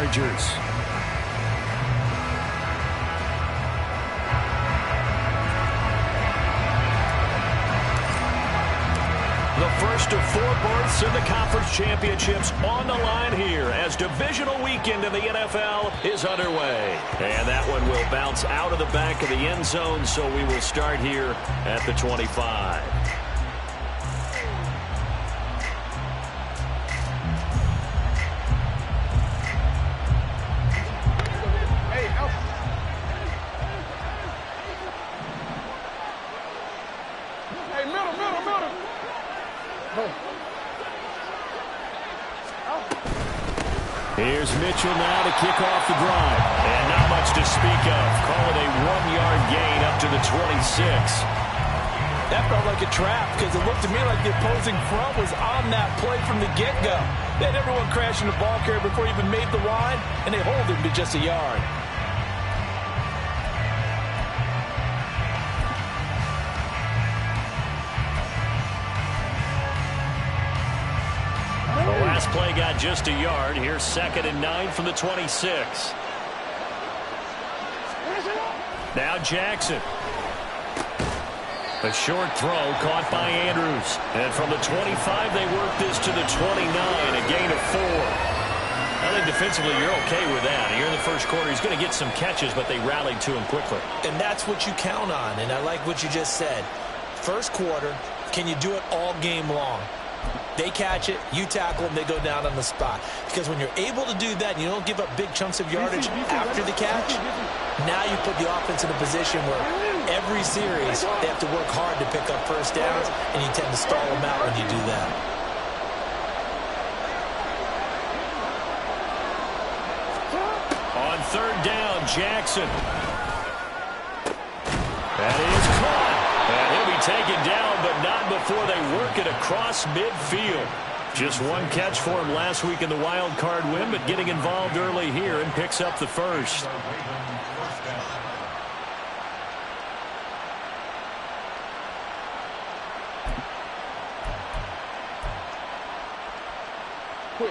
Chargers. The first of 4 berths in the conference championships on the line here as divisional weekend in the NFL is underway. And that one will bounce out of the back of the end zone, so we will start here at the 25. Here's Mitchell now to kick off the drive. And not much to speak of. Call it a 1-yard gain up to the 26. That felt like a trap because it looked to me like the opposing front was on that play from the get-go. They had everyone crashing the ball carrier before he even made the line, and they hold him to just a yard. The last play got just a yard. Here's 2nd and 9 from the 26. Now Jackson. A short throw caught by Andrews. And from the 25, they work this to the 29, a gain of 4. I think defensively you're okay with that. Here in the first quarter, he's going to get some catches, but they rallied to him quickly. And that's what you count on, and I like what you just said. First quarter, can you do it all game long? They catch it, you tackle them, they go down on the spot. Because when you're able to do that and you don't give up big chunks of yardage after the catch, now you put the offense in a position where every series they have to work hard to pick up first downs, and you tend to stall them out when you do that. On 3rd down, Jackson. That is caught. And he'll be taken down, but not before they work it across midfield. Just one catch for him last week in the wild card win, but getting involved early here and picks up the first.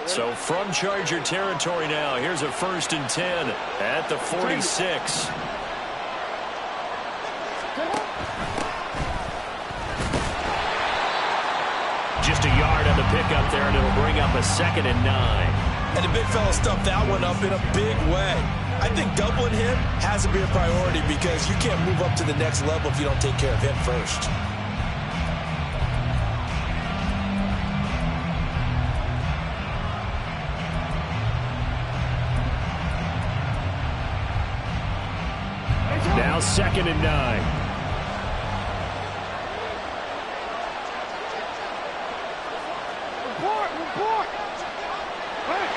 So from Charger territory now, here's a 1st and 10 at the 46. Just a yard on the pickup there, and it'll bring up a 2nd and 9. And the big fella stuffed that one up in a big way. I think doubling him has to be a priority because you can't move up to the next level if you don't take care of him first. Now 2nd and 9.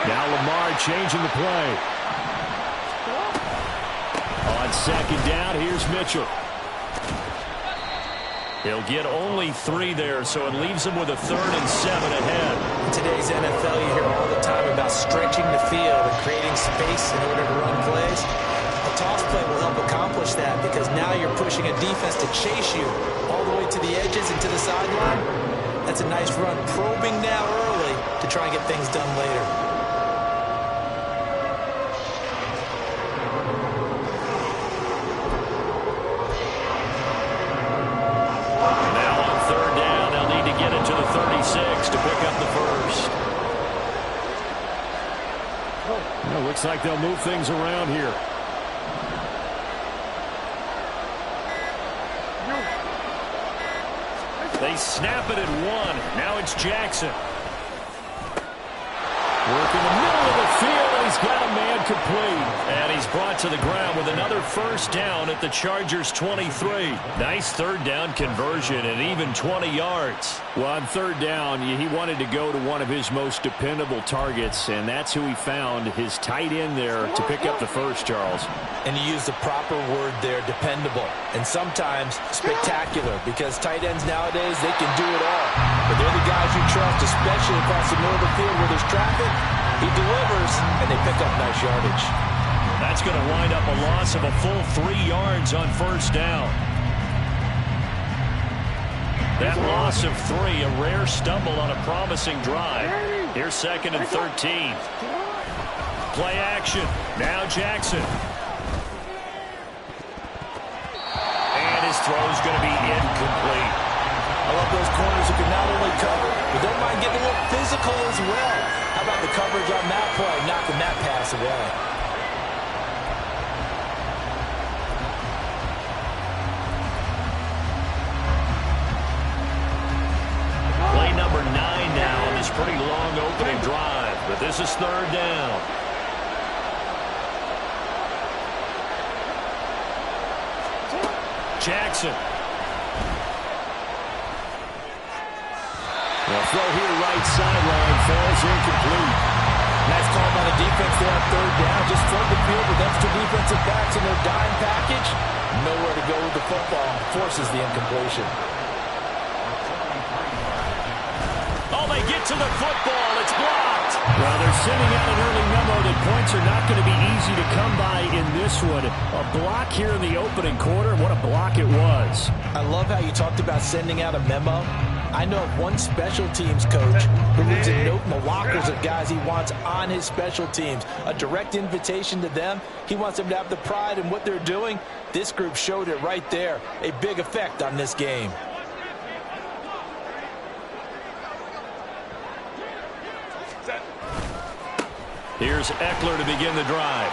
Now Lamar changing the play. On 2nd down, here's Mitchell. He'll get only 3 there, so it leaves him with a 3rd and 7 ahead. In today's NFL, you hear all the time about stretching the field and creating space in order to run plays. A toss play will help accomplish that because now you're pushing a defense to chase you all the way to the edges and to the sideline. That's a nice run, probing now early to try and get things done later. To pick up the first. Looks like they'll move things around here. They snap it at 1. Now it's Jackson. Working the middle of the field, and he's got a man complete. And he's brought to the ground with another 1st down at the Chargers' 23. Nice 3rd down conversion and even 20 yards. Well, on 3rd down, he wanted to go to one of his most dependable targets, and that's who he found, his tight end there, to pick up the first, Charles. And you use the proper word there, dependable. And sometimes spectacular, because tight ends nowadays, they can do it all. But they're the guys you trust, especially across the middle of the field where there's traffic. He delivers, and they pick up nice yardage. That's going to wind up a loss of a full 3 yards on 1st down. That loss of 3, a rare stumble on a promising drive. Here's 2nd and 13. Play action. Now Jackson. And his throw is going to be incomplete. I love those corners who can not only cover, but don't mind getting a little physical as well. How about the coverage on that play, knocking that pass away? Play number 9 now on this pretty long opening drive, but this is third down. Jackson. The throw here right sideline falls incomplete. Nice call by the defense there on third down. Just flood the field with extra defensive backs in their dime package. Nowhere to go with the football. Forces the incompletion. Oh, they get to the football. It's blocked. Well, they're sending out an early memo that points are not going to be easy to come by in this one. A block here in the opening quarter. What a block it was. I love how you talked about sending out a memo. I know of one special teams coach who leaves a note in the lockers of guys he wants on his special teams. A direct invitation to them. He wants them to have the pride in what they're doing. This group showed it right there. A big effect on this game. Here's Eckler to begin the drive.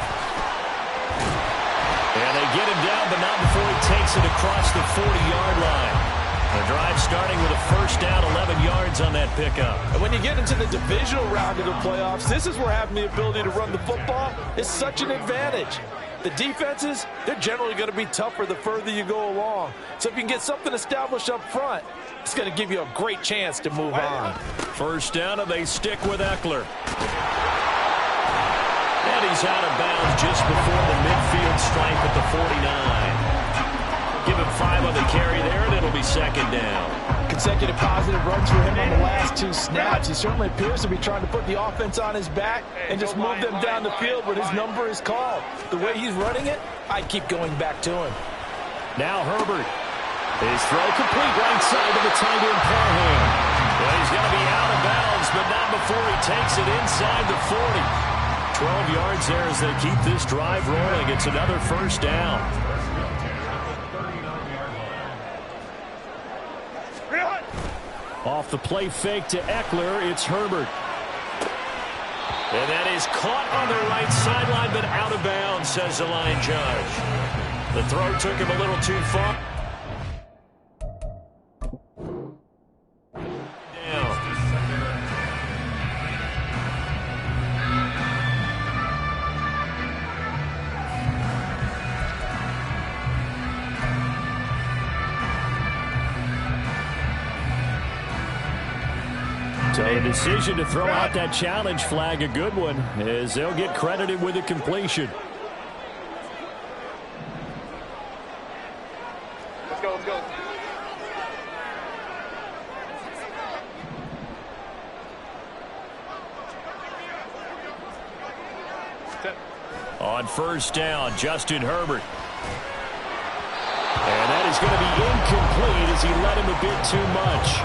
And they get him down, but not before he takes it across the 40-yard line. The drive starting with a first down, 11 yards on that pickup. And when you get into the divisional round of the playoffs, this is where having the ability to run the football is such an advantage. The defenses, they're generally going to be tougher the further you go along. So if you can get something established up front, it's going to give you a great chance to move on. First down, and they stick with Eckler. And he's out of bounds just before the midfield stripe at the 49. Give him 5 on the carry there, and it'll be second down. Consecutive positive runs for him on the last 2 snaps. He certainly appears to be trying to put the offense on his back and just move them down the field, but his number is called. The way he's running it, I keep going back to him. Now Herbert. His throw complete right side to the tight end Parham. Well, he's going to be out of bounds, but not before he takes it inside the 40. 12 yards there as they keep this drive rolling. It's another first down. Off the play fake to Eckler, it's Herbert. And that is caught on the right sideline, but out of bounds, says the line judge. The throw took him a little too far. So the decision to throw out that challenge flag, a good one, as they'll get credited with a completion. Let's go, let's go. On first down, Justin Herbert. And that is going to be incomplete as he led him a bit too much.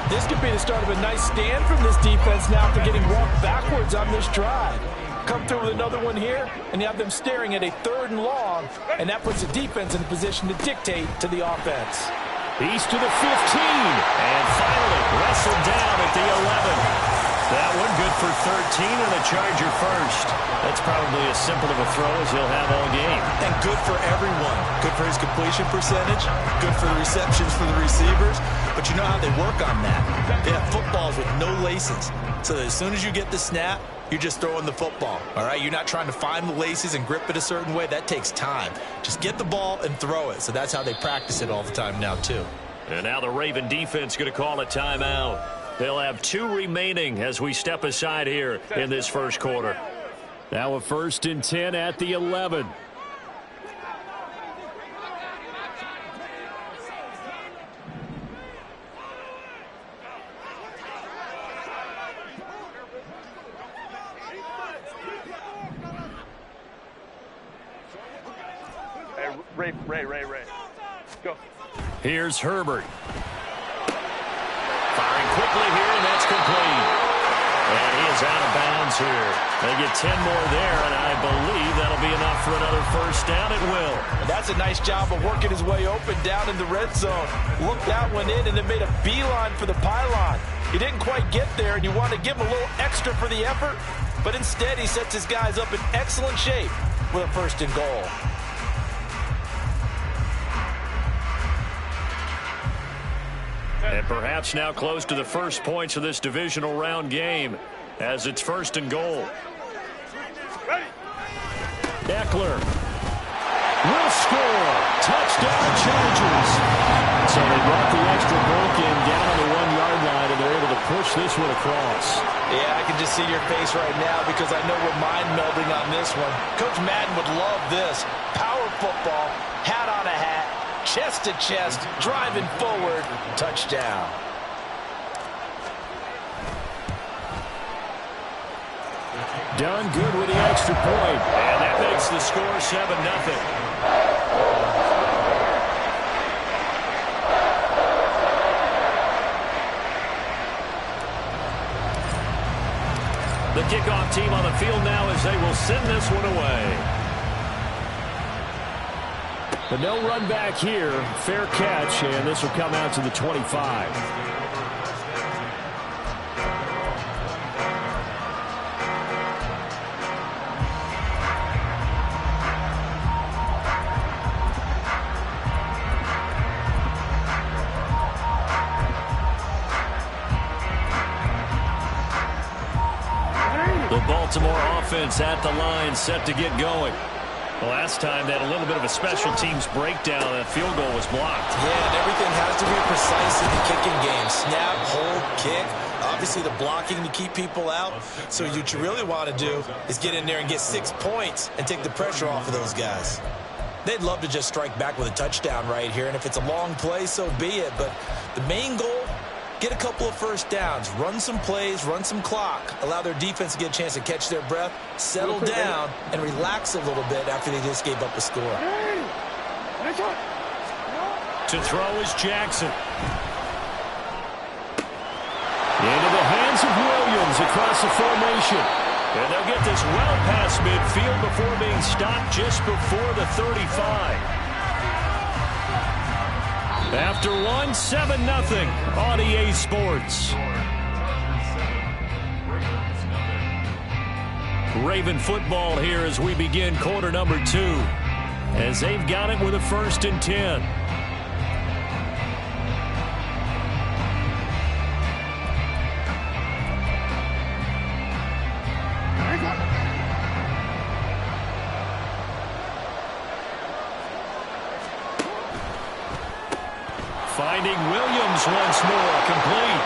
This could be the start of a nice stand from this defense now after getting walked backwards on this drive. Come through with another one here, and you have them staring at a 3rd and long, and that puts the defense in a position to dictate to the offense. He's to the 15, and finally wrestled down at the 11. That one good for 13 and a Charger first. That's probably as simple of a throw as he'll have all game. And good for everyone. Good for his completion percentage. Good for the receptions for the receivers. But you know how they work on that. They have footballs with no laces. So that as soon as you get the snap, you're just throwing the football. All right? You're not trying to find the laces and grip it a certain way. That takes time. Just get the ball and throw it. So that's how they practice it all the time now, too. And now the Raven defense going to call a timeout. They'll have 2 remaining as we step aside here in this first quarter. Now a 1st and 10 at the 11. Hey, Ray. Go. Here's Herbert. Firing quickly here, and that's complete. And he is out of bounds here. They get 10 more there, and I believe that'll be enough for another first down. It will. And that's a nice job of working his way open down in the red zone. Looked that one in and then made a beeline for the pylon. He didn't quite get there, and you want to give him a little extra for the effort, but instead he sets his guys up in excellent shape with a first and goal. And perhaps now close to the first points of this divisional round game as it's first and goal. Eckler will score. Touchdown Chargers. So they brought the extra break in down on the 1-yard line, and they're able to push this one across. Yeah, I can just see your face right now because I know we're mind melding on this one. Coach Madden would love this. Power football, hat on a hat, chest to chest, driving forward, touchdown. Done good with the extra point. And that makes the score 7-0. The kickoff team on the field now as they will send this one away. But no run back here. Fair catch, and this will come out to the 25. The Baltimore offense at the line, set to get going. The last time they had a little bit of a special teams breakdown, that field goal was blocked. Yeah, and everything has to be precise in the kicking game. Snap, hold, kick. Obviously the blocking to keep people out. So what you really want to do is get in there and get 6 points and take the pressure off of those guys. They'd love to just strike back with a touchdown right here, and if it's a long play, so be it. But the main goal, get a couple of first downs, run some plays, run some clock, allow their defense to get a chance to catch their breath, settle down, and relax a little bit after they just gave up a score. To throw is Jackson. Into the hands of Williams across the formation. And they'll get this well past midfield before being stopped just before the 35. After one, 7-0 on EA Sports. Raven football here as we begin quarter number 2. As they've got it with a 1st and 10. Finding Williams once more, complete.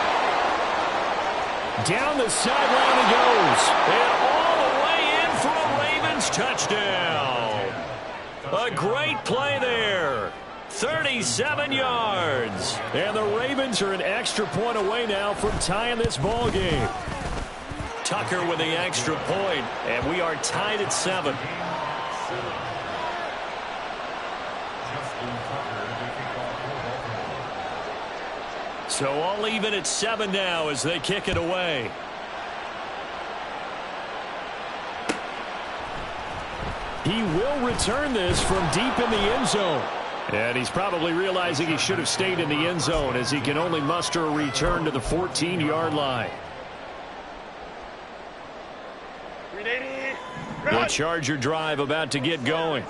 Down the sideline he goes. And all the way in for a Ravens touchdown. A great play there. 37 yards. And the Ravens are an extra point away now from tying this ball game. Tucker with the extra point, and we are tied at 7. So all even at 7 now as they kick it away. He will return this from deep in the end zone. And he's probably realizing he should have stayed in the end zone as he can only muster a return to the 14-yard line. The Charger drive about to get going.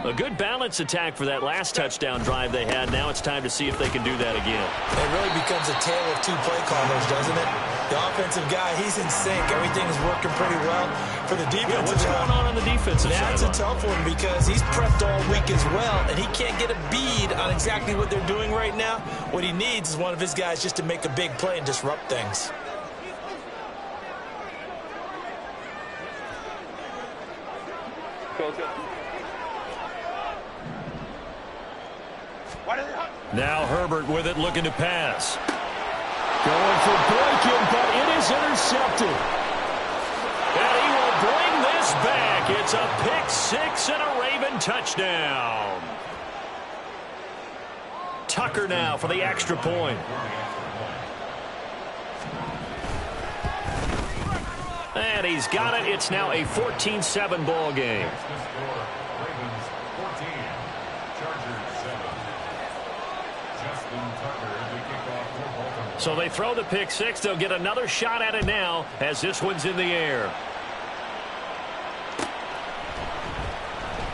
A good balance attack for that last touchdown drive they had. Now it's time to see if they can do that again. It really becomes a tale of two play callers, doesn't it? The offensive guy, he's in sync. Everything's working pretty well. For the defensive what's going on the defensive side? That's a tough one because he's prepped all week as well, and he can't get a bead on exactly what they're doing right now. What he needs is one of his guys just to make a big play and disrupt things. Go. Now Herbert with it, looking to pass. Going for Boykin, but it is intercepted. And he will bring this back. It's a pick-6 and a Raven touchdown. Tucker now for the extra point. And he's got it. It's now a 14-7 ball game. So they throw the pick six. They'll get another shot at it now as this one's in the air.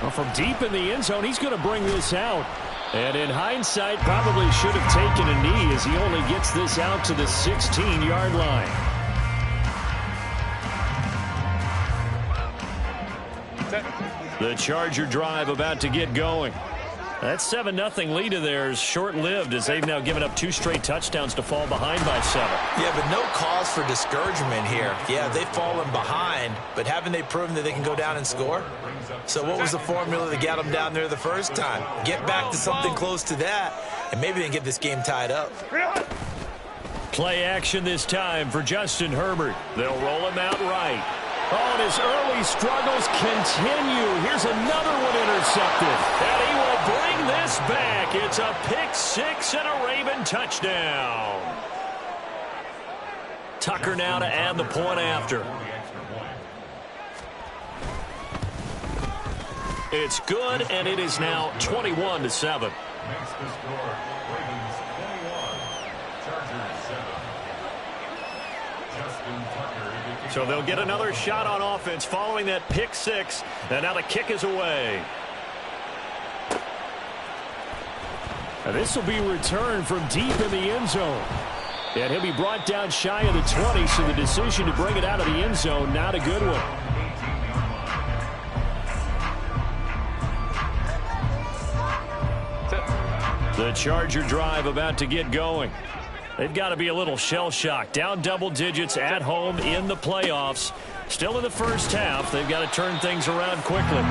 Well, from deep in the end zone, he's going to bring this out. And in hindsight, probably should have taken a knee as he only gets this out to the 16-yard line. The Charger drive about to get going. That 7-0 lead of theirs short-lived as they've now given up 2 straight touchdowns to fall behind by 7. Yeah, but no cause for discouragement here. Yeah, they've fallen behind, but haven't they proven that they can go down and score? So what was the formula that got them down there the first time? Get back to something close to that, and maybe they can get this game tied up. Play action this time for Justin Herbert. They'll roll him out right. Oh, and his early struggles continue. Here's another one intercepted. And he will bring this back. It's a pick six and a Raven touchdown. Tucker now to add the point after. It's good, and it is now 21-7. So they'll get another shot on offense following that pick six. And now the kick is away. And this will be returned from deep in the end zone. And he'll be brought down shy of the 20, so the decision to bring it out of the end zone, not a good one. The Charger drive about to get going. They've got to be a little shell-shocked. Down double digits at home in the playoffs. Still in the first half. They've got to turn things around quickly.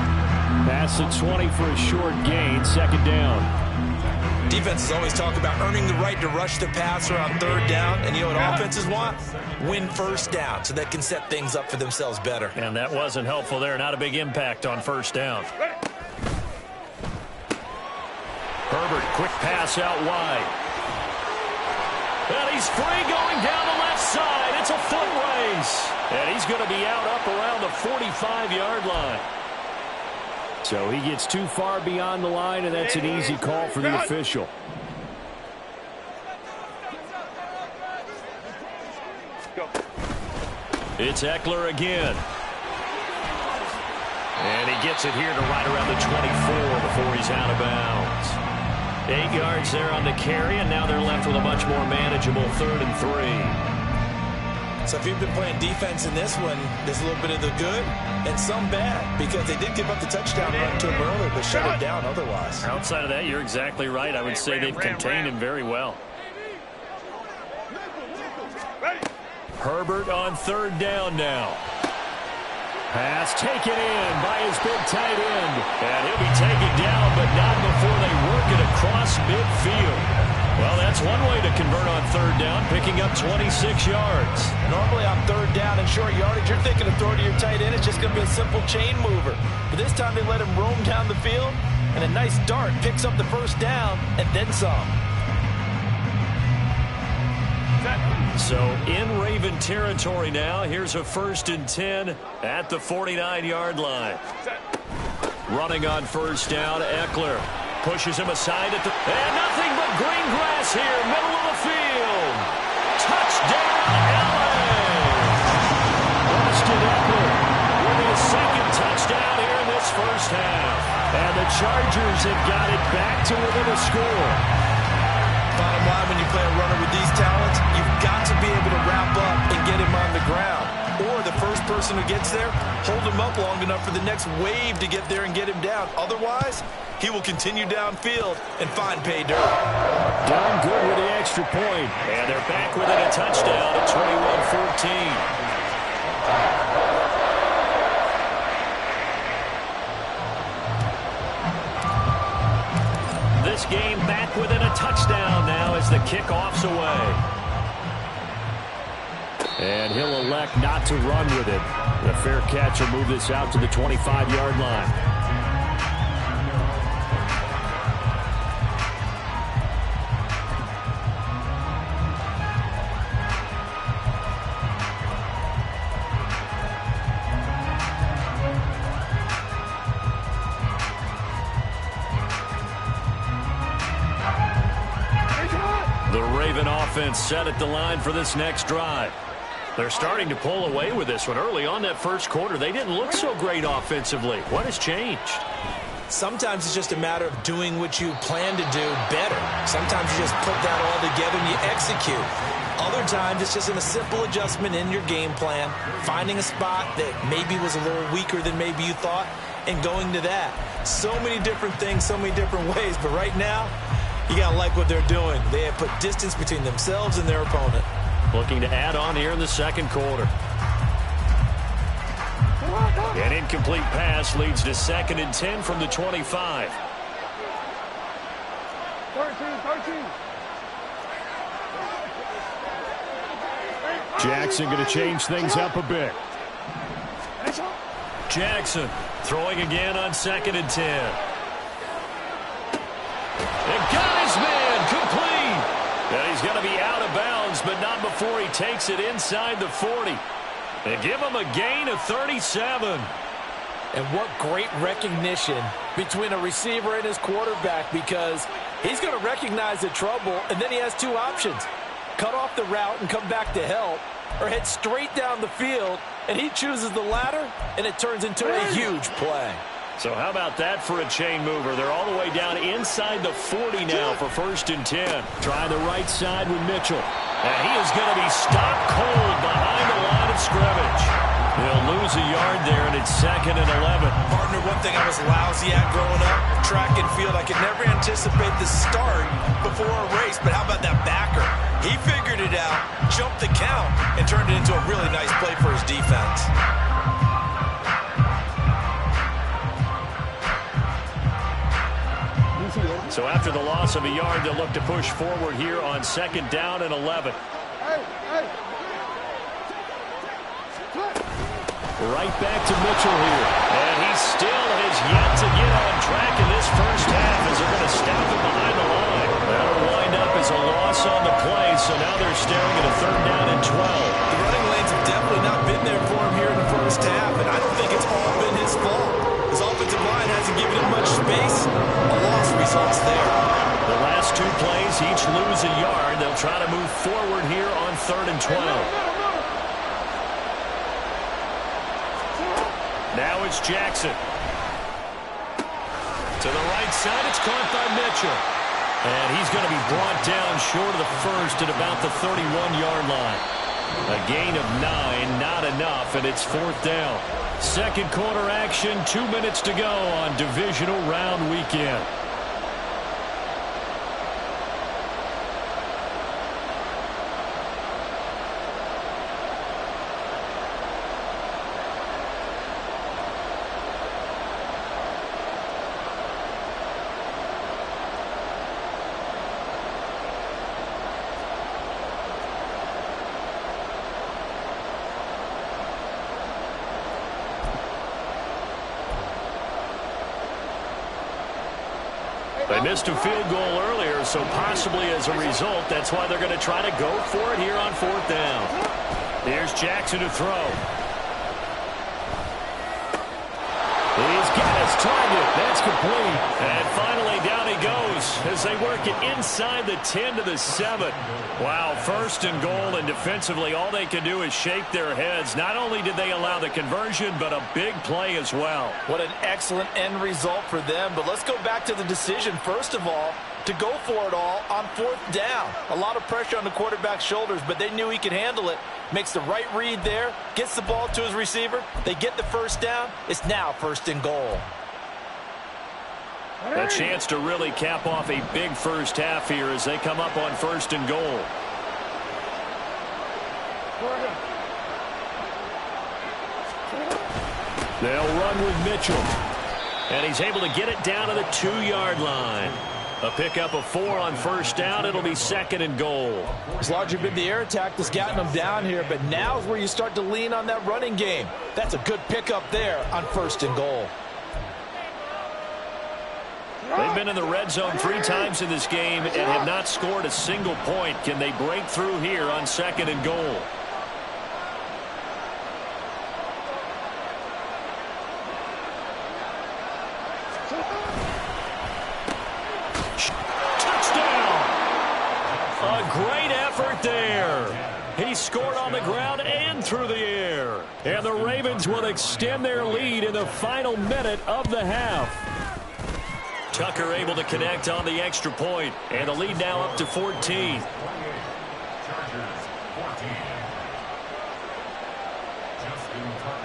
Pass the 20 for a short gain. Second down. Defenses always talk about earning the right to rush the passer on third down. And you know what offenses want? Win first down so they can set things up for themselves better. And that wasn't helpful there. Not a big impact on first down. Herbert, quick pass out wide. And he's free going down the left side. It's a foot race. And he's going to be out up around the 45-yard line. So he gets too far beyond the line, and that's an easy call for the official. It's Eckler again. And he gets it here to right around the 24 before he's out of bounds. 8 yards there on the carry, and now they're left with a much more manageable 3rd and 3. So if you've been playing defense in this one, there's a little bit of the good and some bad, because they did give up the touchdown run to him earlier, but shut it down otherwise. Outside of that, you're exactly right. I would say they've contained him very well. Herbert on 3rd down now. Pass taken in by his big tight end. And he'll be taken down, but not before they work it across midfield. Well, that's one way to convert on 3rd down, picking up 26 yards. Normally on 3rd down and short yardage, you're thinking of throwing to your tight end. It's just going to be a simple chain mover. But this time they let him roam down the field, and a nice dart picks up the 1st down and then some. So in Raven territory now. Here's a 1st and 10 at the 49-yard line. Running on 1st down, Eckler pushes him aside at the... And nothing but green grass here, middle of the field. Touchdown, LA! Austin Eckler with his 2nd touchdown here in this 1st half. And the Chargers have got it back to within a score. Bottom line, when you play a runner with these talents, you've got to be able to wrap up and get him on the ground. Or the first person who gets there, hold him up long enough for the next wave to get there and get him down. Otherwise, he will continue downfield and find pay dirt. Done good with the extra point. And they're back within a touchdown at 21-14. This game back within a touchdown now as the kickoff's away. And he'll elect not to run with it. The fair catch will move this out to the 25-yard line. Raven offense set at the line for this next drive. They're starting to pull away with this one. Early on that first quarter, they didn't look so great offensively. What has changed? Sometimes it's just a matter of doing what you plan to do better. Sometimes you just put that all together and you execute. Other times it's just a simple adjustment in your game plan, finding a spot that maybe was a little weaker than maybe you thought, and going to that. So many different things, so many different ways, but right now, you got to like what they're doing. They have put distance between themselves and their opponent. Looking to add on here in the second quarter. An incomplete pass leads to 2nd and 10 from the 25. 13. Jackson going to change things up a bit. Jackson throwing again on 2nd and 10. And got his man complete. And he's going to be out of bounds, but not before he takes it inside the 40. And give him a gain of 37. And what great recognition between a receiver and his quarterback, because he's going to recognize the trouble, and then he has two options. Cut off the route and come back to help, or head straight down the field, and he chooses the latter, and it turns into a huge play. So how about that for a chain mover? They're all the way down inside the 40 now for 1st and 10. Try the right side with Mitchell. And he is going to be stopped cold behind the line of scrimmage. He'll lose a yard there, and it's 2nd and 11. Partner, one thing I was lousy at growing up, track and field, I could never anticipate the start before a race, but how about that backer? He figured it out, jumped the count, and turned it into a really nice play for his defense. So after the loss of a yard, they'll look to push forward here on 2nd down and 11. Right back to Mitchell here. And he still has yet to get on track in this first half as they're going to stop him behind the line. That'll wind up as a loss on the play, so now they're staring at a 3rd down and 12. The running lanes have definitely not been there for him here in the first half, and I don't think it's all been his fault. His offensive line hasn't given him much space. A loss results there. The last two plays each lose a yard. They'll try to move forward here on 3rd and 12. Now it's Jackson. To the right side, it's caught by Mitchell. And he's going to be brought down short of the first at about the 31-yard line. A gain of 9, not enough, and it's 4th down. Second quarter action, 2 minutes to go on Divisional Round Weekend. They missed a field goal earlier, so possibly as a result, that's why they're going to try to go for it here on 4th down. Here's Jackson to throw. He's got his target. That's complete. And finally down he goes as they work it inside the 10 to the 7. Wow, 1st and goal, and defensively all they can do is shake their heads. Not only did they allow the conversion, but a big play as well. What an excellent end result for them. But let's go back to the decision, first of all, to go for it all on 4th down. A lot of pressure on the quarterback's shoulders, but they knew he could handle it. Makes the right read there, gets the ball to his receiver. They get the 1st down. It's now 1st and goal. A chance to really cap off a big first half here as they come up on 1st and goal. They'll run with Mitchell. And he's able to get it down to the 2-yard line. A pickup of 4 on 1st down. It'll be 2nd and goal. It's largely been the air attack that's gotten them down here, but now is where you start to lean on that running game. That's a good pickup there on 1st and goal. They've been in the red zone 3 times in this game and have not scored a single point. Can they break through here on 2nd and goal? A great effort there. He scored on the ground and through the air. And the Ravens will extend their lead in the final minute of the half. Tucker able to connect on the extra point, and the lead now up to 14.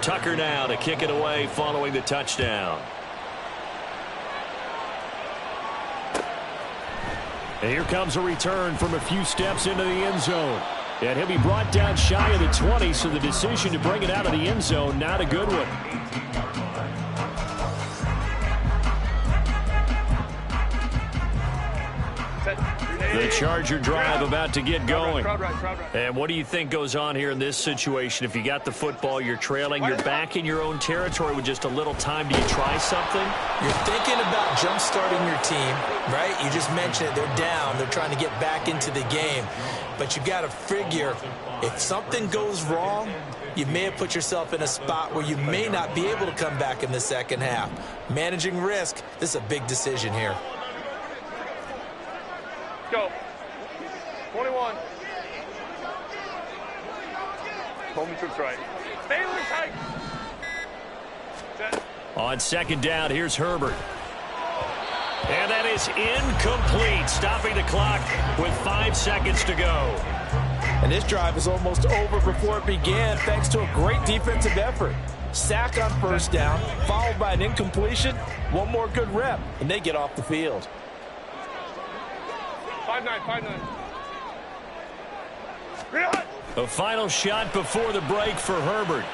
Tucker now to kick it away following the touchdown. And here comes a return from a few steps into the end zone. And he'll be brought down shy of the 20, so the decision to bring it out of the end zone, not a good one. The Charger drive about to get going. And what do you think goes on here in this situation? If you got the football, you're trailing, you're back in your own territory with just a little time. Do you try something? You're thinking about jump-starting your team, right? You just mentioned it. They're down. They're trying to get back into the game. But you got to figure, if something goes wrong, you may have put yourself in a spot where you may not be able to come back in the second half. Managing risk, this is a big decision here. Go. 21. Home trips right. Baylor tight. Set. On second down, here's Herbert. And that is incomplete, stopping the clock with 5 seconds to go. And this drive is almost over before it began, thanks to a great defensive effort. Sack on first down, followed by an incompletion, one more good rep, and they get off the field. 5-9. A final shot before the break for Herbert.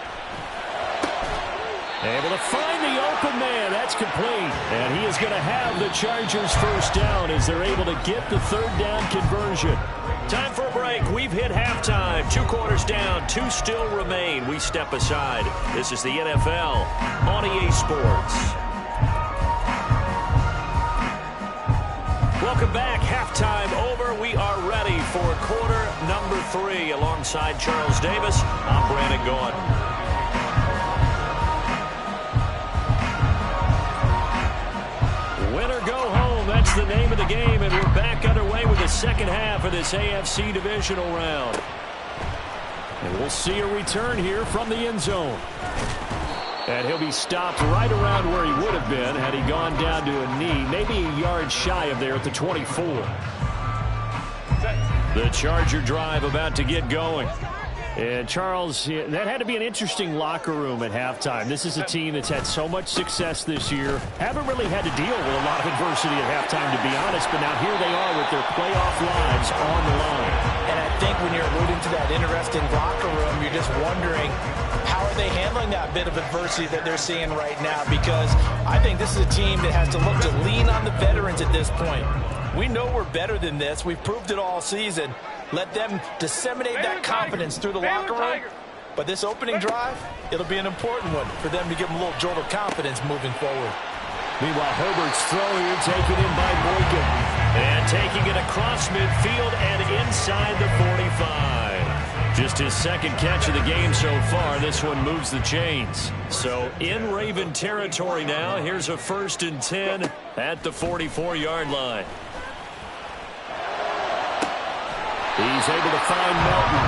Able to find the open man. That's complete. And he is going to have the Chargers first down as they're able to get the third down conversion. Time for a break. We've hit halftime. 2 quarters down. 2 still remain. We step aside. This is the NFL on EA Sports. Welcome back. Halftime over. We are ready for quarter number 3. Alongside Charles Davis, I'm Brandon Gordon. Win or go home, that's the name of the game, and we're back underway with the second half of this AFC Divisional round. And we'll see a return here from the end zone. And he'll be stopped right around where he would have been had he gone down to a knee, maybe a yard shy of there at the 24. The Charger drive about to get going. And, Charles, that had to be an interesting locker room at halftime. This is a team that's had so much success this year. Haven't really had to deal with a lot of adversity at halftime, to be honest. But now here they are with their playoff lives on the line. And I think when you're alluding to that interesting locker room, you're just wondering, how are they handling that bit of adversity that they're seeing right now? Because I think this is a team that has to look to lean on the veterans at this point. We know we're better than this. We've proved it all season. Let them disseminate that confidence through the locker room. But this opening drive, it'll be an important one for them to give them a little jolt of confidence moving forward. Meanwhile, Herbert's throw here taken in by Boykin. And taking it across midfield and inside the 45. Just his second catch of the game so far. This one moves the chains. So in Raven territory now. Here's a 1st and 10 at the 44-yard line. He's able to find Melton.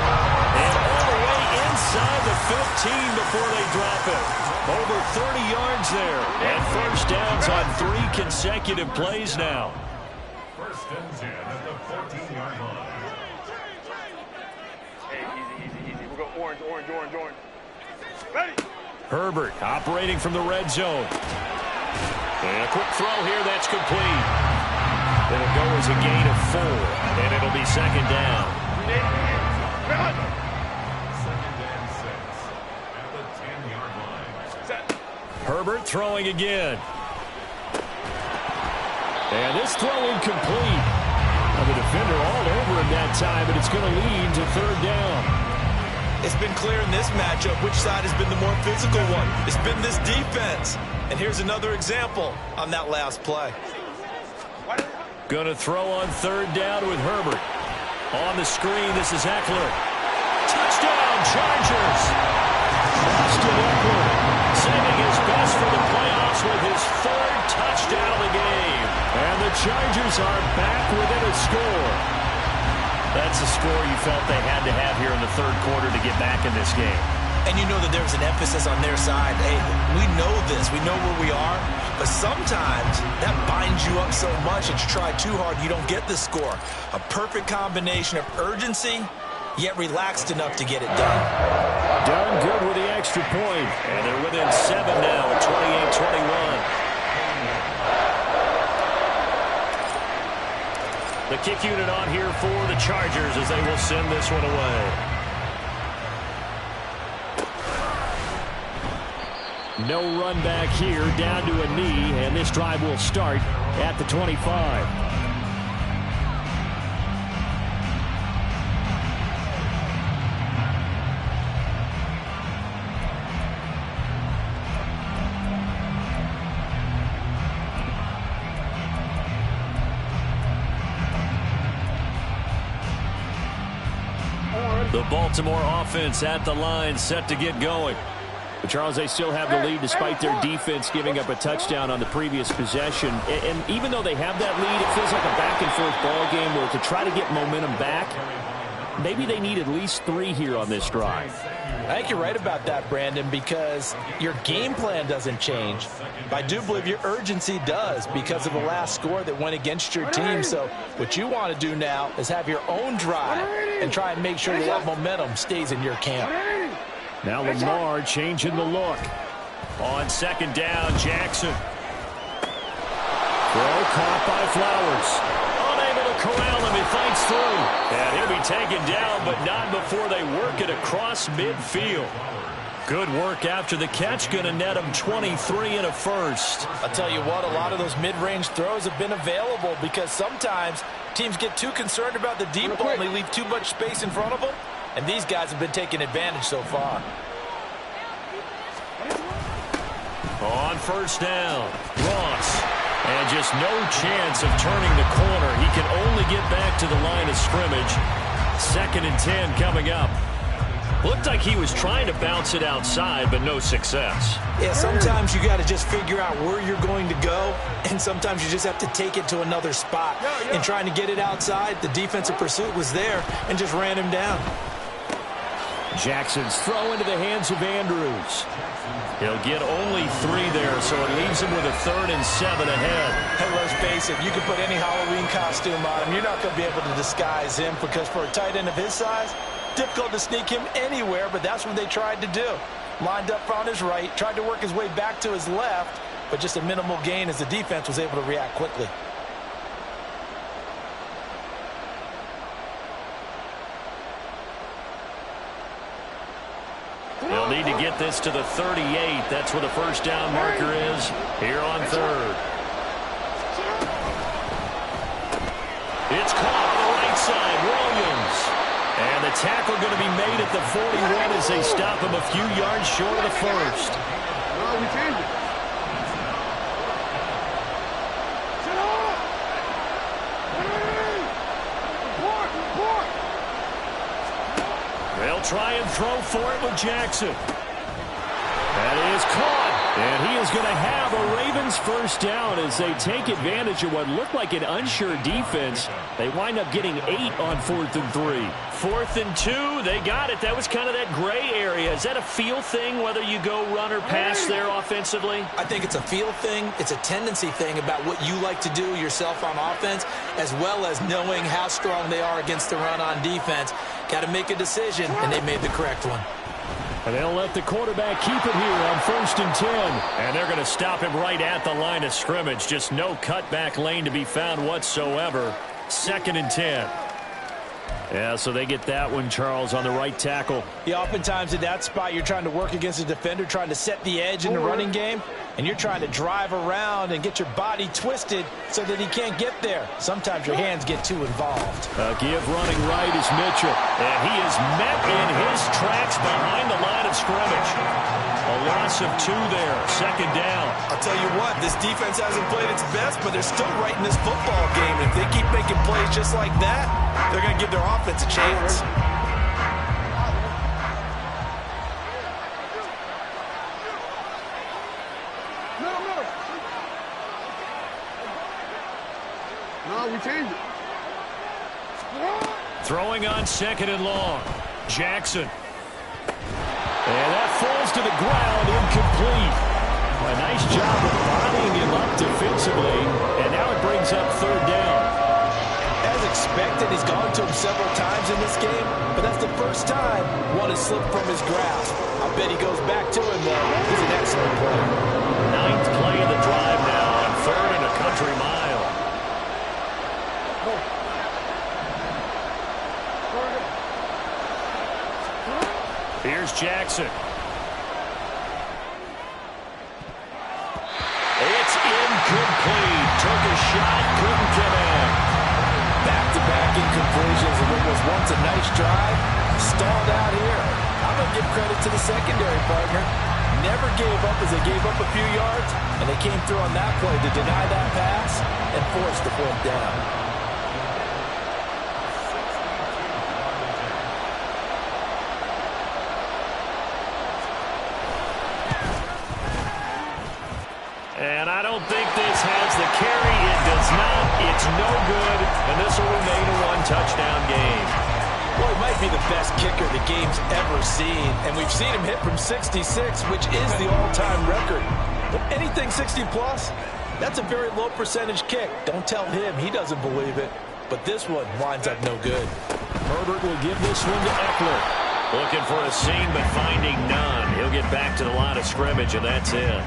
And all the way inside the 15 before they drop it. Over 30 yards there. And first downs on 3 consecutive plays now. 1st and 10 at the 14-yard line. Hey, easy. We'll go orange. Ready. Herbert operating from the red zone. And a quick throw here. That's complete. It'll go as a gain of 4, and it'll be second down. 2nd and 6 at the 10-yard line. Set. Herbert throwing again. And this throw incomplete. The defender all over him that time, but it's going to lead to 3rd down. It's been clear in this matchup which side has been the more physical one. It's been this defense. And here's another example on that last play. Going to throw on 3rd down with Herbert. On the screen, this is Eckler. Touchdown, Chargers! Austin Eckler saving his best for the playoffs with his 3rd touchdown of the game. And the Chargers are back within a score. That's the score you felt they had to have here in the third quarter to get back in this game. And you know that there's an emphasis on their side. Hey, we know this. We know where we are. But sometimes that binds you up so much that you try too hard, you don't get the score. A perfect combination of urgency, yet relaxed enough to get it done. Done good with the extra point. And they're within 7 now at 28-21. The kick unit on here for the Chargers as they will send this one away. No run back here, down to a knee, and this drive will start at the 25. The Baltimore offense at the line, set to get going. But Charles, they still have the lead despite their defense giving up a touchdown on the previous possession. And even though they have that lead, it feels like a back-and-forth ball game where to try to get momentum back, maybe they need at least 3 here on this drive. I think you're right about that, Brandon, because your game plan doesn't change. I do believe your urgency does because of the last score that went against your team. So what you want to do now is have your own drive and try and make sure that momentum stays in your camp. Now Lamar changing the look. On second down, Jackson. Throw caught by Flowers. Unable to corral him. He fights through. And he'll be taken down, but not before they work it across midfield. Good work after the catch. Going to net him 23 and a first. I'll tell you what, a lot of those mid-range throws have been available because sometimes teams get too concerned about the deep ball and they leave too much space in front of them. And these guys have been taking advantage so far. On first down, Ross. And just no chance of turning the corner. He can only get back to the line of scrimmage. 2nd and 10 coming up. Looked like he was trying to bounce it outside, but no success. Yeah, sometimes you got to just figure out where you're going to go, and sometimes you just have to take it to another spot. And trying to get it outside, the defensive pursuit was there and just ran him down. Jackson's throw into the hands of Andrews. He'll get only 3 there, so it leaves him with a 3rd and 7 ahead. Hey, let's face it, you can put any Halloween costume on him. You're not going to be able to disguise him because for a tight end of his size, difficult to sneak him anywhere, but that's what they tried to do. Lined up on his right, tried to work his way back to his left, but just a minimal gain as the defense was able to react quickly. They'll need to get this to the 38. That's where the first down marker is here on 3rd. It's caught on the right side. Williams. And the tackle going to be made at the 41 as they stop him a few yards short of the first. No, we changed it. They'll try and throw for it with Jackson. That is caught. And he is going to have a Ravens first down as they take advantage of what looked like an unsure defense. They wind up getting 8 on 4th and 3. 4th and 2, they got it. That was kind of that gray area. Is that a feel thing, whether you go run or pass there offensively? I think it's a feel thing. It's a tendency thing about what you like to do yourself on offense, as well as knowing how strong they are against the run on defense. Got to make a decision, and they made the correct one. And they'll let the quarterback keep it here on 1st and 10. And they're going to stop him right at the line of scrimmage. Just no cutback lane to be found whatsoever. 2nd and 10. Yeah, so they get that one, Charles, on the right tackle. Yeah, oftentimes at that spot, you're trying to work against a defender, trying to set the edge in the running game, and you're trying to drive around and get your body twisted so that he can't get there. Sometimes your hands get too involved. Give running right is Mitchell, and he is met in his tracks behind the line of scrimmage. A loss of 2 there, 2nd down. I'll tell you what, this defense hasn't played its best, but they're still right in this football game. And if they keep making plays just like that, they're going to give their offense a chance. No, we changed it. Throwing on 2nd and long. Jackson. And that falls to the ground, incomplete. A nice job of bodying him up defensively, and now it brings up 3rd down. As expected, he's gone to him several times in this game, but that's the first time one has slipped from his grasp. I bet he goes back to him, though. He's an excellent player. 9th play of the drive now on 3rd and a country mile. Here's Jackson. It's incomplete. Took a shot, couldn't connect. Back-to-back incompletions of what was once a nice drive. Stalled out here. I'm going to give credit to the secondary partner. Never gave up as they gave up a few yards, and they came through on that play to deny that pass and force the 4th down. And I don't think this has the carry. It does not. It's no good. And this will remain a 1-touchdown game. Well, he might be the best kicker the game's ever seen. And we've seen him hit from 66, which is the all-time record. But anything 60-plus, that's a very low percentage kick. Don't tell him. He doesn't believe it. But this one winds up no good. Herbert will give this one to Eckler. Looking for a seam, but finding none. He'll get back to the line of scrimmage, and that's it.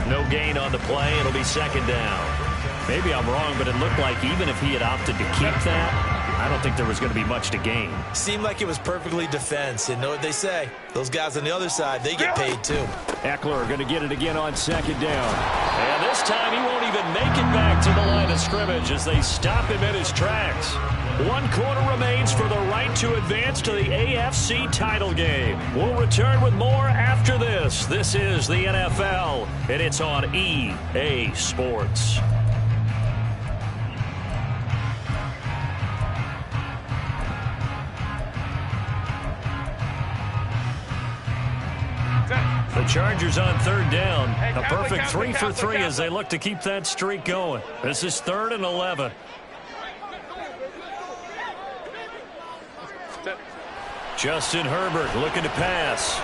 No gain on the play. It'll be 2nd down. Maybe I'm wrong, but it looked like even if he had opted to keep that, I don't think there was going to be much to gain. Seemed like it was perfectly defense. And know what they say? Those guys on the other side, they get paid too. Eckler going to get it again on 2nd down. And this time he won't even make it back to the line of scrimmage as they stop him in his tracks. 1 quarter remains for the right to advance to the AFC title game. We'll return with more after this. This is the NFL, and it's on EA Sports. The Chargers on 3rd down. A perfect 3 for 3 as they look to keep that streak going. This is 3rd and 11. Justin Herbert looking to pass.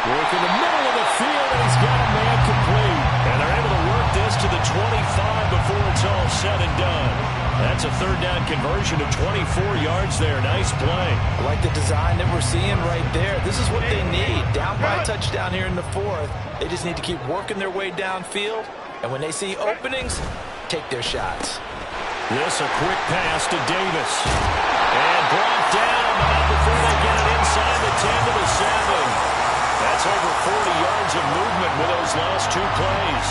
Work in the middle of the field, and he's got a man complete. And they're able to work this to the 25 before it's all said and done. That's a 3rd down conversion of 24 yards there. Nice play. I like the design that we're seeing right there. This is what they need. Down by a touchdown here in the 4th. They just need to keep working their way downfield. And when they see openings, take their shots. This a quick pass to Davis. And brought down about before they get it inside the 10 to the 7. That's over 40 yards of movement with those last 2 plays.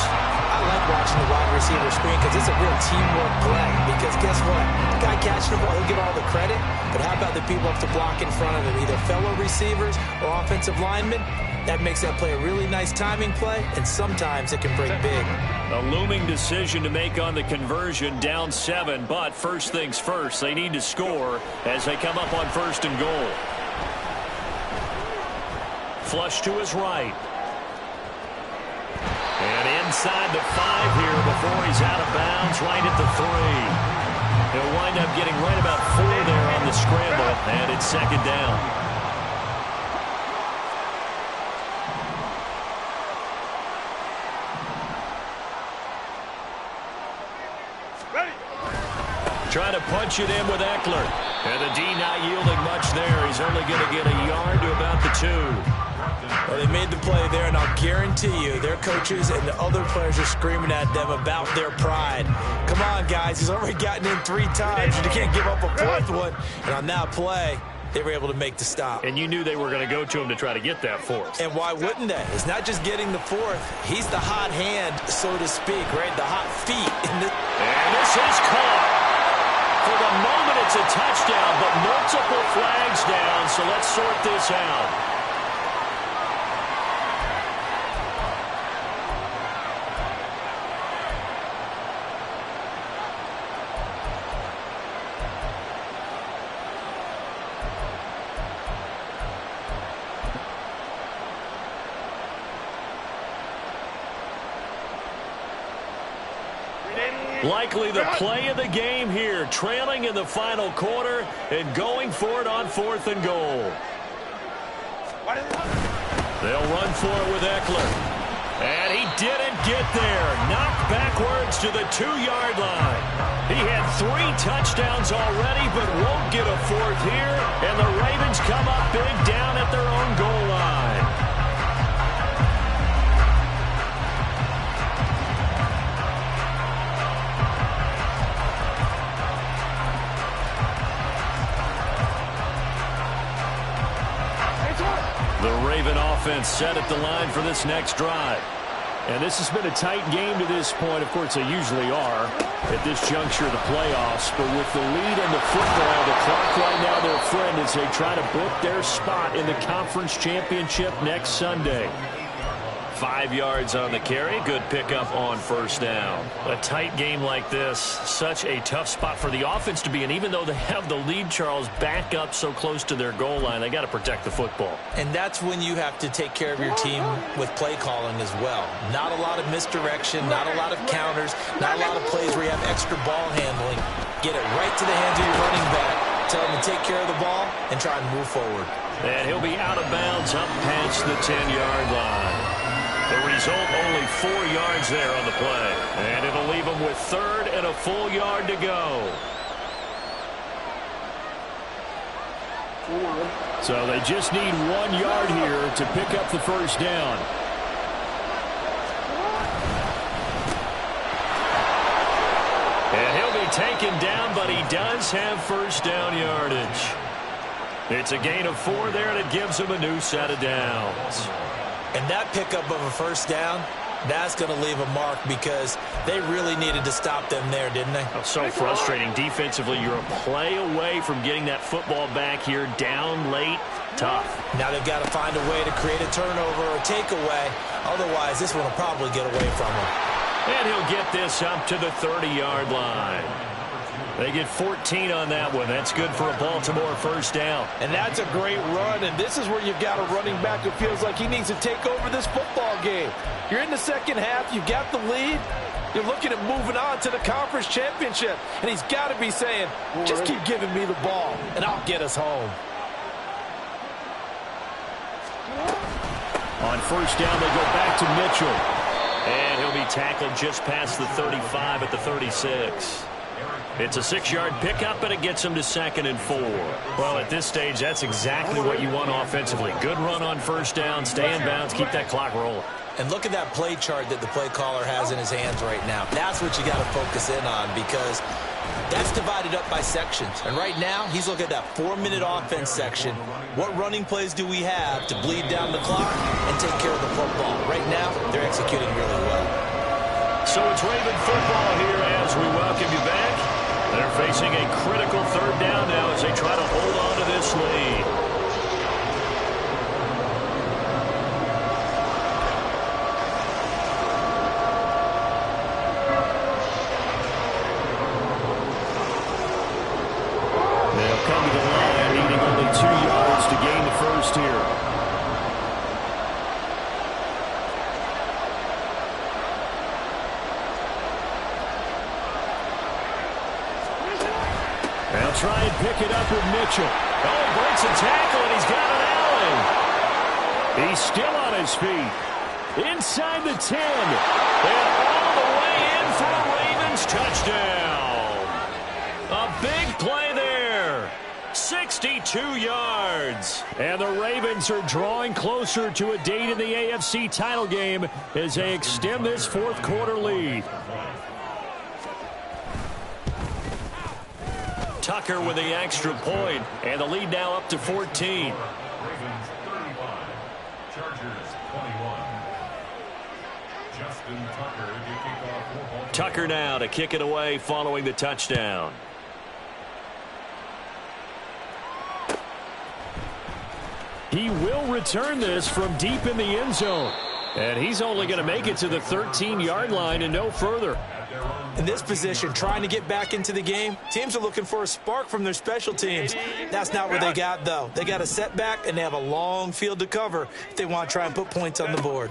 I like watching the wide receiver screen because it's a real teamwork play. Because guess what? The guy catching the ball, he'll get all the credit. But how about the people up to block in front of him, either fellow receivers or offensive linemen? That makes that play a really nice timing play, and sometimes it can break big. A looming decision to make on the conversion, down 7. But first things first, they need to score as they come up on 1st and goal. Flush to his right. And inside the 5 here before he's out of bounds, right at the 3. He'll wind up getting right about 4 there on the scramble, and it's 2nd down. Trying to punch it in with Eckler. And the D not yielding much there. He's only going to get a yard to about the 2. Well, they made the play there, and I'll guarantee you their coaches and the other players are screaming at them about their pride. Come on, guys. He's already gotten in 3 times, and you can't give up a 4th one. And on that play, they were able to make the stop. And you knew they were going to go to him to try to get that 4th. And why wouldn't they? It's not just getting the 4th. He's the hot hand, so to speak, right? The hot feet. And this is caught. For the moment, it's a touchdown, but multiple flags down, so let's sort this out. Likely the play of the game here, trailing in the final quarter and going for it on 4th and goal. They'll run for it with Eckler. And he didn't get there. Knocked backwards to the 2-yard line. He had 3 touchdowns already, but won't get a 4th here. And the Ravens come up big down at their own goal line. The Raven offense set at the line for this next drive. And this has been a tight game to this point. Of course, they usually are at this juncture of the playoffs. But with the lead in the football, the clock right now their friend as they try to book their spot in the conference championship next Sunday. 5 yards on the carry. Good pickup on 1st down. A tight game like this, such a tough spot for the offense to be in. Even though they have the lead, Charles, back up so close to their goal line, they got to protect the football. And that's when you have to take care of your team with play calling as well. Not a lot of misdirection, not a lot of counters, not a lot of plays where you have extra ball handling. Get it right to the hands of your running back. Tell him to take care of the ball and try and move forward. And he'll be out of bounds up past the 10-yard line. The result, only 4 yards there on the play. And it'll leave them with 3rd and a full yard to go. So they just need 1 yard here to pick up the 1st down. And he'll be taken down, but he does have 1st down yardage. It's a gain of 4 there, and it gives him a new set of downs. And that pickup of a 1st down, that's going to leave a mark because they really needed to stop them there, didn't they? Oh, so frustrating. Defensively, you're a play away from getting that football back here down late. Tough. Now they've got to find a way to create a turnover or takeaway. Otherwise, this one will probably get away from them. And he'll get this up to the 30-yard line. They get 14 on that one. That's good for a Baltimore 1st down. And that's a great run, and this is where you've got a running back who feels like he needs to take over this football game. You're in the second half. You've got the lead. You're looking at moving on to the conference championship, and he's got to be saying, just keep giving me the ball, and I'll get us home. On 1st down, they go back to Mitchell. And he'll be tackled just past the 35 at the 36. It's a 6-yard pickup, but it gets him to 2nd and 4. Well, at this stage, that's exactly what you want offensively. Good run on 1st down, stay in bounds, keep that clock rolling. And look at that play chart that the play caller has in his hands right now. That's what you got to focus in on because that's divided up by sections. And right now, he's looking at that 4-minute offense section. What running plays do we have to bleed down the clock and take care of the football? Right now, they're executing really well. So it's Raven football here as we welcome you back. They're facing a critical 3rd down now as they try to hold on to this lead. They'll come to the line, needing only 2 yards to gain the 1st here. They'll try and pick it up with Mitchell. Oh, he breaks a tackle, and he's got an alley. He's still on his feet. Inside the 10. And all the way in for a Ravens touchdown. A big play there. 62 yards. And the Ravens are drawing closer to a date in the AFC title game as they extend this 4th quarter lead. Tucker with the extra point, and the lead now up to 14. Ravens 35, Chargers 21. Justin Tucker to kick off for Baltimore. Tucker now to kick it away following the touchdown. He will return this from deep in the end zone. And he's only going to make it to the 13-yard line and no further. In this position, trying to get back into the game, teams are looking for a spark from their special teams. That's not what they got, though. They got a setback, and they have a long field to cover if they want to try and put points on the board.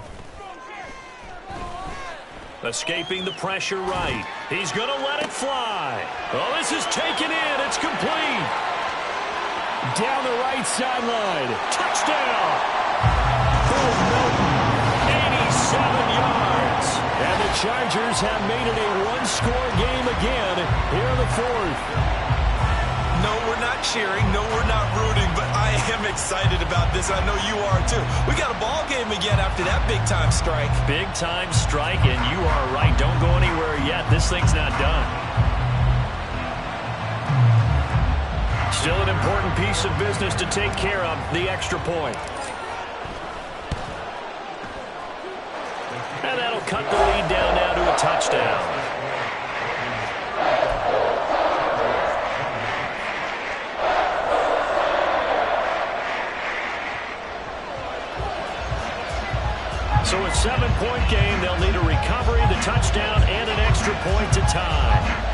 Escaping the pressure right. He's going to let it fly. Oh, this is taken in. It's complete. Down the right sideline. Touchdown. 87 yards. And the Chargers have made it a one-score game again here in the fourth. No, we're not cheering. No, we're not rooting. But I am excited about this. I know you are, too. We got a ball game again after that big-time strike. Big-time strike, and you are right. Don't go anywhere yet. This thing's not done. Still an important piece of business to take care of, the extra point. And that'll cut the lead down now to a touchdown. So a 7-point game, they'll need a recovery, the touchdown, and an extra point to tie.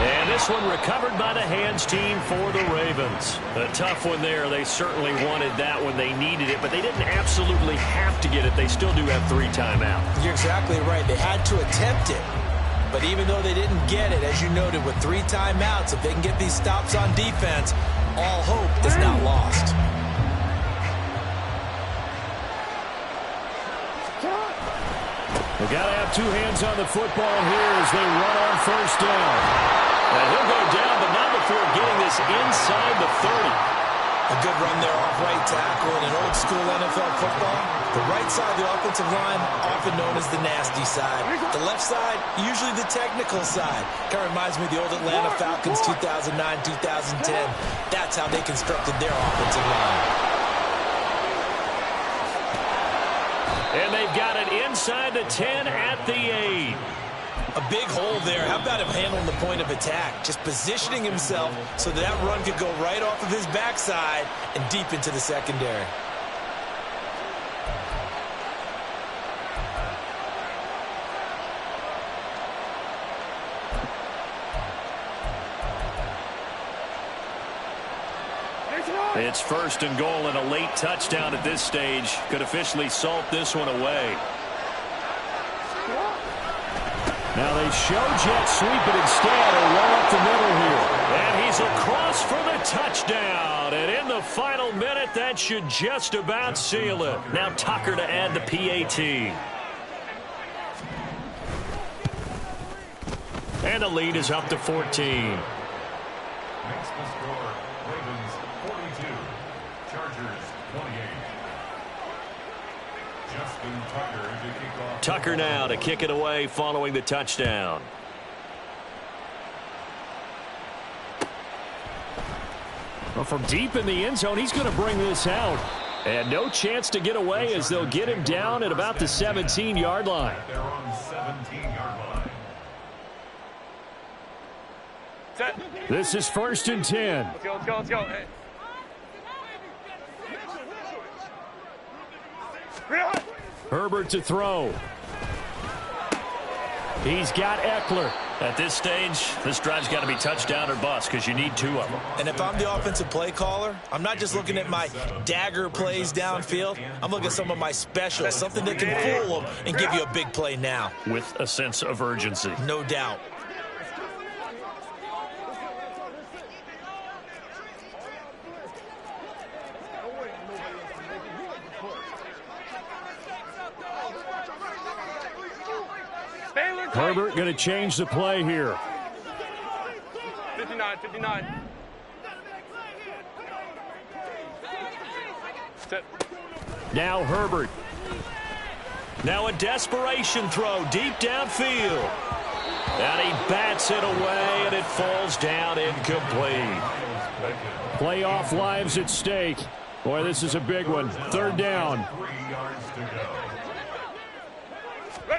And this one recovered by the hands team for the Ravens. A tough one there. They certainly wanted that when they needed it, but they didn't absolutely have to get it. They still do have 3 timeouts. You're exactly right. They had to attempt it. But even though they didn't get it, as you noted, with 3 timeouts, if they can get these stops on defense, all hope is not lost. They've got to have 2 hands on the football here as they run on first down. And he'll go down, but not before getting this inside the 30. A good run there off right tackle in an old-school NFL football. The right side of the offensive line, often known as the nasty side. The left side, usually the technical side. Kind of reminds me of the old Atlanta Falcons 2009-2010. That's how they constructed their offensive line. And they've got it inside the 10 at the 8. A big hole there. How about him handling the point of attack? Just positioning himself so that run could go right off of his backside and deep into the secondary. It's 1st and goal, and a late touchdown at this stage could officially salt this one away. Now they show jet sweep it instead or run up the middle here. And he's across for the touchdown. And in the final minute, that should just about seal it. Now Tucker to add the PAT. And the lead is up to 14. Makes the score Ravens 42, Chargers 28. Justin Tucker to kick off. Tucker now to kick it away following the touchdown. Well, from deep in the end zone, he's going to bring this out. And no chance to get away as they'll get him down at about the 17-yard line. They're on the 17-yard line. Set. This is 1st and 10. Let's go, let's go, let's go. Hey. Herbert to throw. He's got Eckler. At this stage, this drive's got to be touchdown or bust because you need 2 of them. And if I'm the offensive play caller, I'm not just looking at my dagger plays downfield. I'm looking at some of my specials, something that can fool them and give you a big play now. With a sense of urgency. No doubt. Herbert going to change the play here. 59, 59. Set. Now Herbert. Now a desperation throw deep downfield. And he bats it away, and it falls down incomplete. Playoff lives at stake. Boy, this is a big one. 3rd down. 3 yards to go.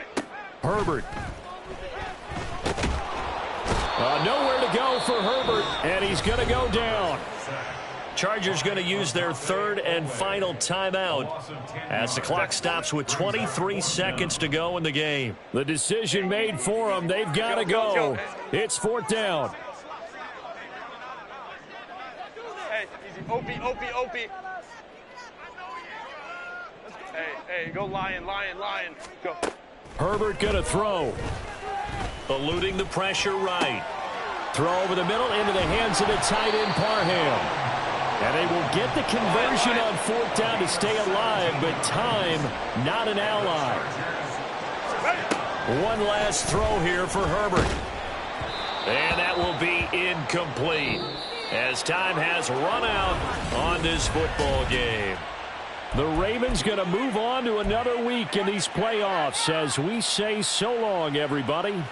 Herbert. Nowhere to go for Herbert, and he's going to go down. Chargers going to use their 3rd and final timeout as the clock stops with 23 seconds to go in the game. The decision made for them. They've got to go. It's 4th down. Easy. OP. Hey, go Lion. Go. Herbert going to throw. Eluding the pressure right. Throw over the middle into the hands of the tight end Parham. And they will get the conversion on fourth down to stay alive, but time not an ally. One last throw here for Herbert. And that will be incomplete as time has run out on this football game. The Ravens going to move on to another week in these playoffs as we say so long, everybody.